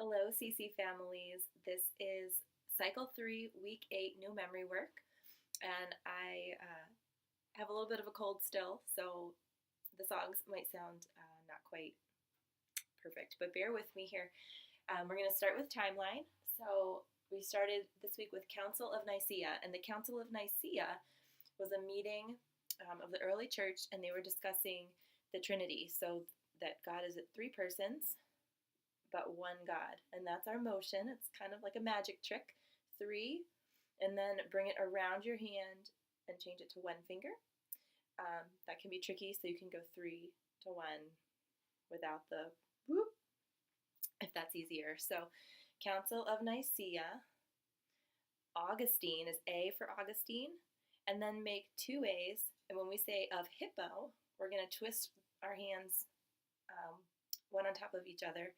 Hello, CC families. This is Cycle 3, Week 8, New Memory Work. And I have a little bit of a cold still, so the songs might sound not quite perfect, but bear with me here. We're going to start with timeline. So we started this week with Council of Nicaea, and the Council of Nicaea was a meeting of the early church, and they were discussing the Trinity, so that God is at three persons, but one God. And that's our motion. It's kind of like a magic trick. 3, and then bring it around your hand and change it to one finger. That can be tricky, so you can go 3 to 1 without the whoop, if that's easier. So, Council of Nicaea, Augustine is A for Augustine, and then make 2 A's. And when we say of Hippo, we're going to twist our hands one on top of each other.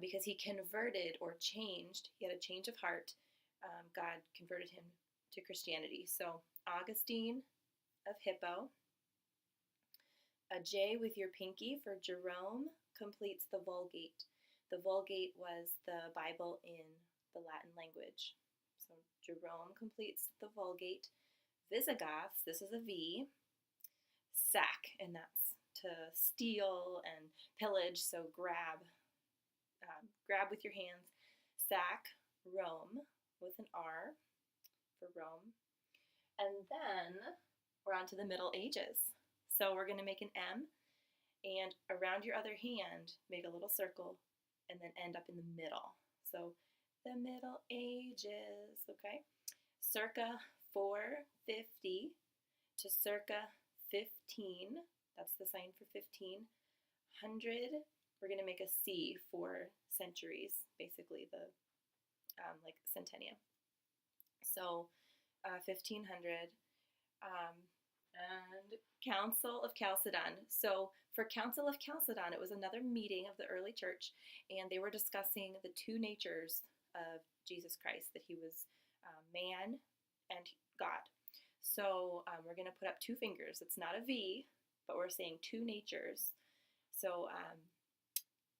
Because he converted or changed, he had a change of heart. God converted him to Christianity. So Augustine of Hippo. A J with your pinky for Jerome completes the Vulgate. The Vulgate was the Bible in the Latin language. So Jerome completes the Vulgate. Visigoths, this is a V. Sack, and that's to steal and pillage, so grab with your hands. Sack, Rome, with an R for Rome. And then we're on to the Middle Ages. So we're going to make an M, and around your other hand, make a little circle, and then end up in the middle. So the Middle Ages, okay? Circa 450 to circa 15, that's the sign for 15. 100, we're going to make a C for centuries, basically the like centennia. So 1500, and Council of Chalcedon. So for Council of Chalcedon, it was another meeting of the early church, and they were discussing the two natures of Jesus Christ, that he was man and God. So we're going to put up 2 fingers. It's not a V, but we're saying 2 natures. So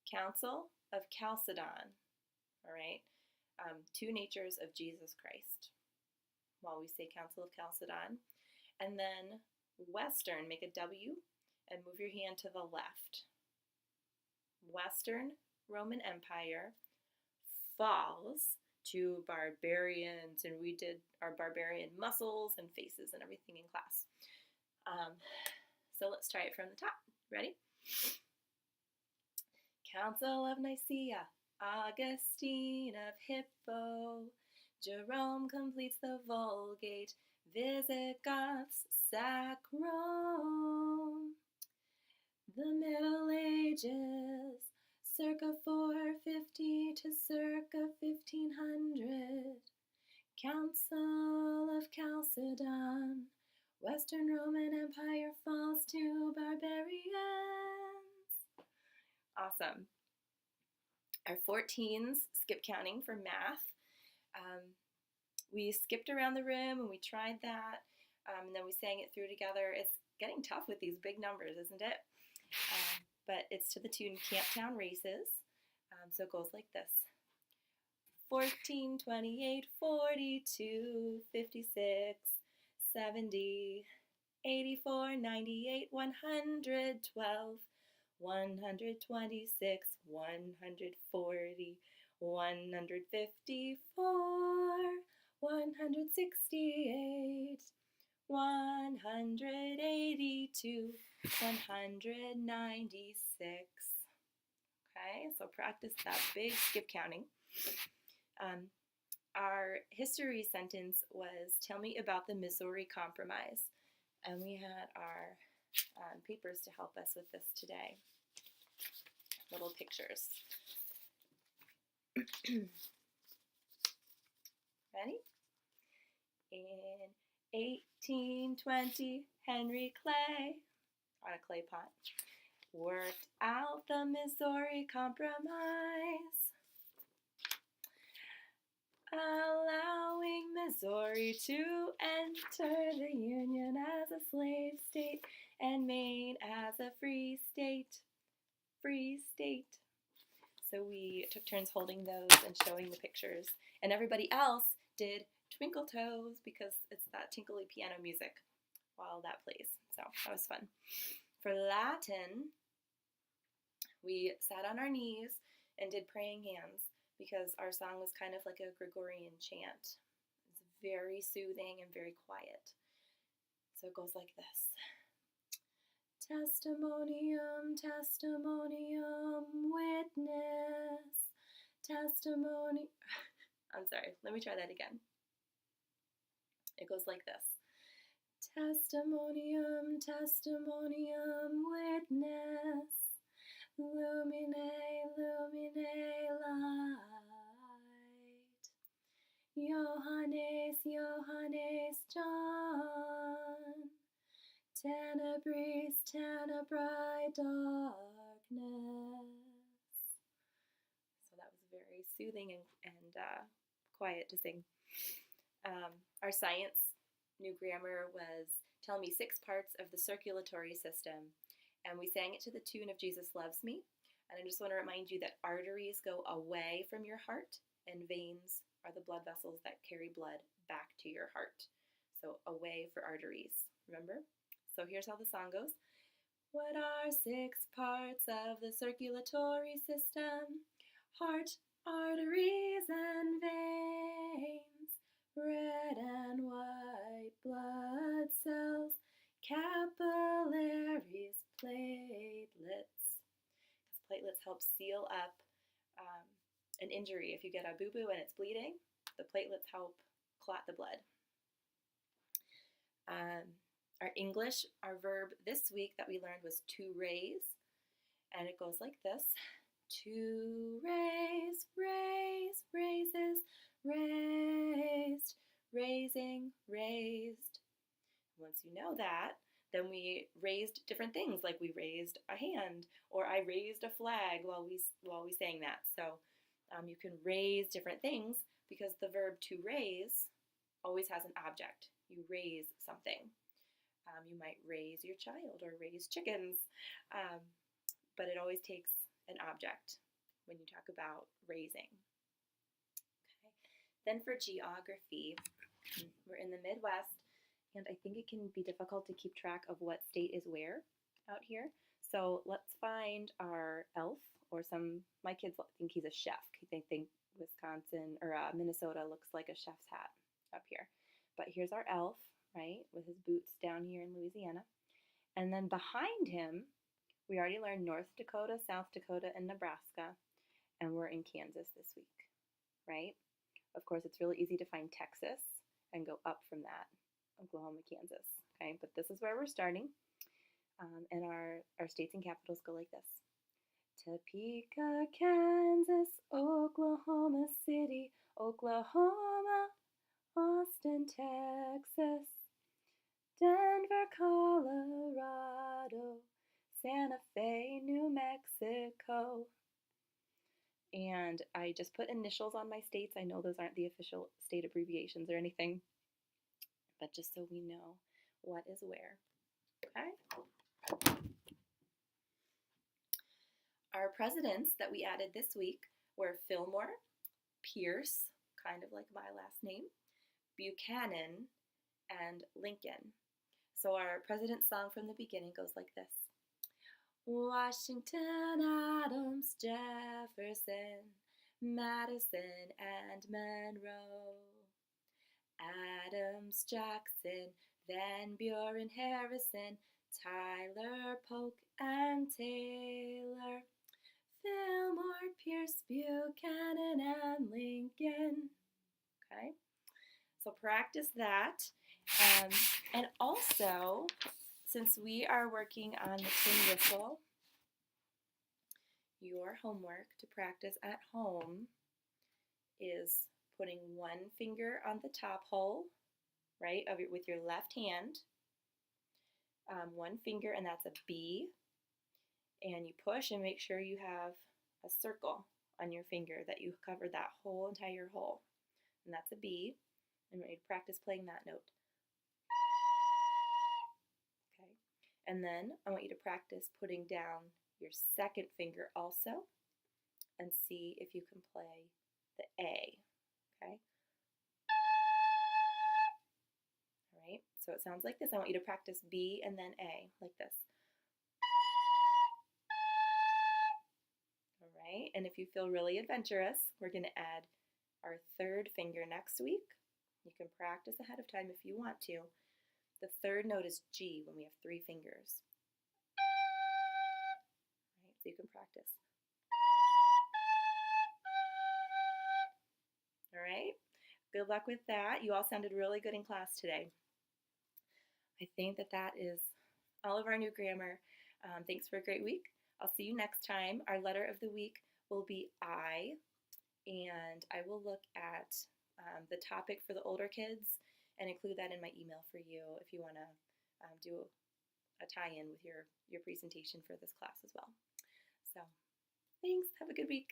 Council of Chalcedon, all right, 2 natures of Jesus Christ, while we say Council of Chalcedon. And then Western, make a W and move your hand to the left. Western Roman Empire falls to barbarians, and we did our barbarian muscles and faces and everything in class. So let's try it from the top. Ready? Council of Nicaea, Augustine of Hippo, Jerome completes the Vulgate, Visigoths sack Rome. The Middle Ages, circa 450 to circa 1500, Council of Chalcedon, Western Roman Empire falls to barbarians. Awesome. Our 14s, skip counting for math. We skipped around the room and we tried that, and then we sang it through together. It's getting tough with these big numbers, isn't it? But it's to the tune Camptown Races. So it goes like this. 14, 28, 42, 56, 70, 84, 98, 112, 126, 140, 154, 168, 182, 196. Okay, so practice that big skip counting. Our history sentence was, tell me about the Missouri Compromise. And we had our papers to help us with this today. Little pictures. Ready? In 1820, Henry Clay, on a clay pot, worked out the Missouri Compromise, allowing Missouri to enter the Union as a slave state and Maine as a free state. So we took turns holding those and showing the pictures. And everybody else did Twinkle Toes because it's that tinkly piano music while that plays. So that was fun. For Latin, we sat on our knees and did praying hands because our song was kind of like a Gregorian chant. It's very soothing and very quiet. So it goes like this. Testimonium, testimonium, witness, testimony. I'm sorry, let me try that again. It goes like this. Testimonium, testimonium, witness, lumine, lumine, light. Johannes, Johannes, John. Tenebris, tenebrae, darkness. So that was very soothing and quiet to sing. Our science new grammar was telling me 6 parts of the circulatory system, and we sang it to the tune of Jesus Loves Me. And I just want to remind you that arteries go away from your heart, and veins are the blood vessels that carry blood back to your heart. So away for arteries, remember? So here's how the song goes. What are 6 parts of the circulatory system? Heart, arteries, and veins. Red and white blood cells. Capillaries, platelets. Because platelets help seal up an injury. If you get a boo-boo and it's bleeding, the platelets help clot the blood. Our English, our verb this week that we learned was to raise, and it goes like this. To raise, raise, raises, raised, raising, raised. Once you know that, then we raised different things, like we raised a hand, or I raised a flag while we sang that. So you can raise different things because the verb to raise always has an object. You raise something. You might raise your child or raise chickens, but it always takes an object when you talk about raising. Okay. Then for geography, we're in the Midwest, and I think it can be difficult to keep track of what state is where out here. So let's find our elf, or my kids think he's a chef. They think Wisconsin or Minnesota looks like a chef's hat up here. But here's our elf, right, with his boots down here in Louisiana. And then behind him, we already learned North Dakota, South Dakota, and Nebraska, and we're in Kansas this week, right? Of course, it's really easy to find Texas and go up from that, Oklahoma, Kansas, okay? But this is where we're starting, and our states and capitals go like this. Topeka, Kansas, Oklahoma City, Oklahoma, Austin, Texas, Denver, Colorado, Santa Fe, New Mexico. And I just put initials on my states. I know those aren't the official state abbreviations or anything, but just so we know what is where. Okay? Our presidents that we added this week were Fillmore, Pierce, kind of like my last name, Buchanan, and Lincoln. So our president's song from the beginning goes like this. Washington, Adams, Jefferson, Madison, and Monroe. Adams, Jackson, Van Buren, Harrison, Tyler, Polk, and Taylor. Fillmore, Pierce, Buchanan, and Lincoln. Okay, so practice that. And also, since we are working on the tin whistle, your homework to practice at home is putting one finger on the top hole, right, with your left hand. One finger, and that's a B. And you push and make sure you have a circle on your finger that you cover that whole entire hole. And that's a B. And we're going to practice playing that note. Okay. And then I want you to practice putting down your second finger also. and see if you can play the A, okay? All right, so it sounds like this. I want you to practice B and then A, like this. All right, and if you feel really adventurous, we're going to add our third finger next week. You can practice ahead of time if you want to. The third note is G when we have 3 fingers. All right, so you can practice. All right, good luck with that. You all sounded really good in class today. I think that is all of our new grammar. Thanks for a great week. I'll see you next time. Our letter of the week will be I, and I will look at the topic for the older kids and include that in my email for you if you want to do a tie-in with your presentation for this class as well. So thanks. Have a good week.